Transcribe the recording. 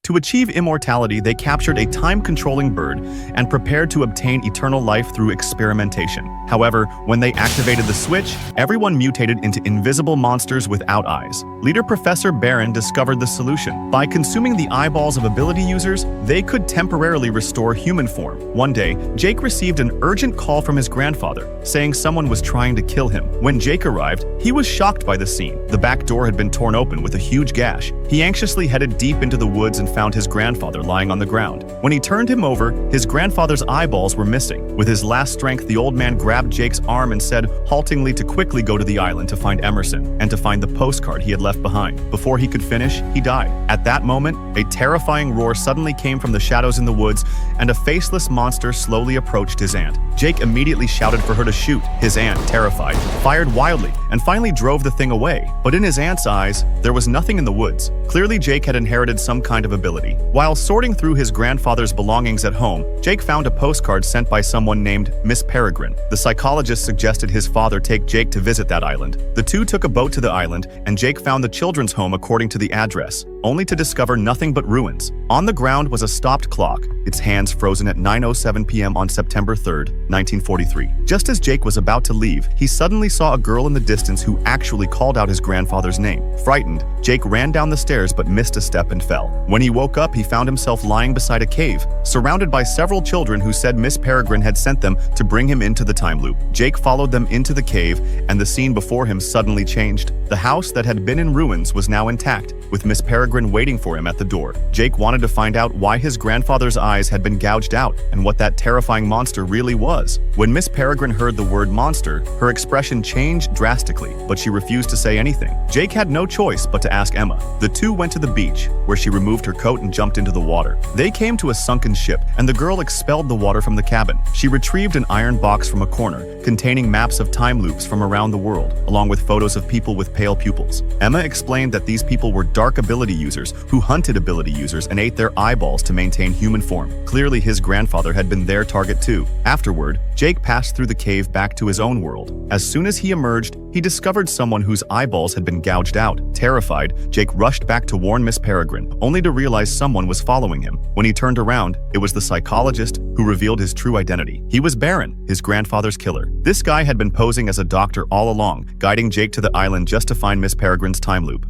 To achieve immortality, they captured a time-controlling bird and prepared to obtain eternal life through experimentation. However, when they activated the switch, everyone mutated into invisible monsters without eyes. Leader Professor Barron discovered the solution. By consuming the eyeballs of ability users, they could temporarily restore human form. One day, Jake received an urgent call from his grandfather, saying someone was trying to kill him. When Jake arrived, he was shocked by the scene. The back door had been torn open with a huge gash. He anxiously headed deep into the woods and found his grandfather lying on the ground. When he turned him over, his grandfather's eyeballs were missing. With his last strength, the old man grabbed Jake's arm and said haltingly to quickly go to the island to find Emerson and to find the postcard he had left behind. Before he could finish, he died. At that moment, a terrifying roar suddenly came from the shadows in the woods, and a faceless monster slowly approached his aunt. Jake immediately shouted for her to shoot. His aunt, terrified, fired wildly and finally drove the thing away. But in his aunt's eyes, there was nothing in the woods. Clearly, Jake had inherited some kind of ability. While sorting through his grandfather's belongings at home, Jake found a postcard sent by someone named Miss Peregrine. The psychologist suggested his father take Jake to visit that island. The two took a boat to the island, and Jake found the children's home according to the address, only to discover nothing but ruins. On the ground was a stopped clock, its hands frozen at 9:07 p.m. on September 3rd, 1943. Just as Jake was about to leave, he suddenly saw a girl in the distance who actually called out his grandfather's name. Frightened, Jake ran down the stairs but missed a step and fell. When he woke up, he found himself lying beside a cave, surrounded by several children who said Miss Peregrine had sent them to bring him into the time loop. Jake followed them into the cave, and the scene before him suddenly changed. The house that had been in ruins was now intact, with Miss Peregrine waiting for him at the door. Jake wanted to find out why his grandfather's eyes had been gouged out and what that terrifying monster really was. When Miss Peregrine heard the word monster, her expression changed drastically, but she refused to say anything. Jake had no choice but to ask Emma. The two went to the beach, where she removed her coat and jumped into the water. They came to a sunken ship, and the girl expelled the water from the cabin. She retrieved an iron box from a corner, containing maps of time loops from around the world, along with photos of people with pale pupils. Emma explained that these people were dark ability users who hunted ability users and ate their eyeballs to maintain human form. Clearly, his grandfather had been their target too. Afterward, Jake passed through the cave back to his own world. As soon as he emerged, he discovered someone whose eyeballs had been gouged out. Terrified, Jake rushed back to warn Miss Peregrine, only to realize someone was following him. When he turned around, it was the psychologist who revealed his true identity. He was Barron, his grandfather's killer. This guy had been posing as a doctor all along, guiding Jake to the island just to find Miss Peregrine's time loop.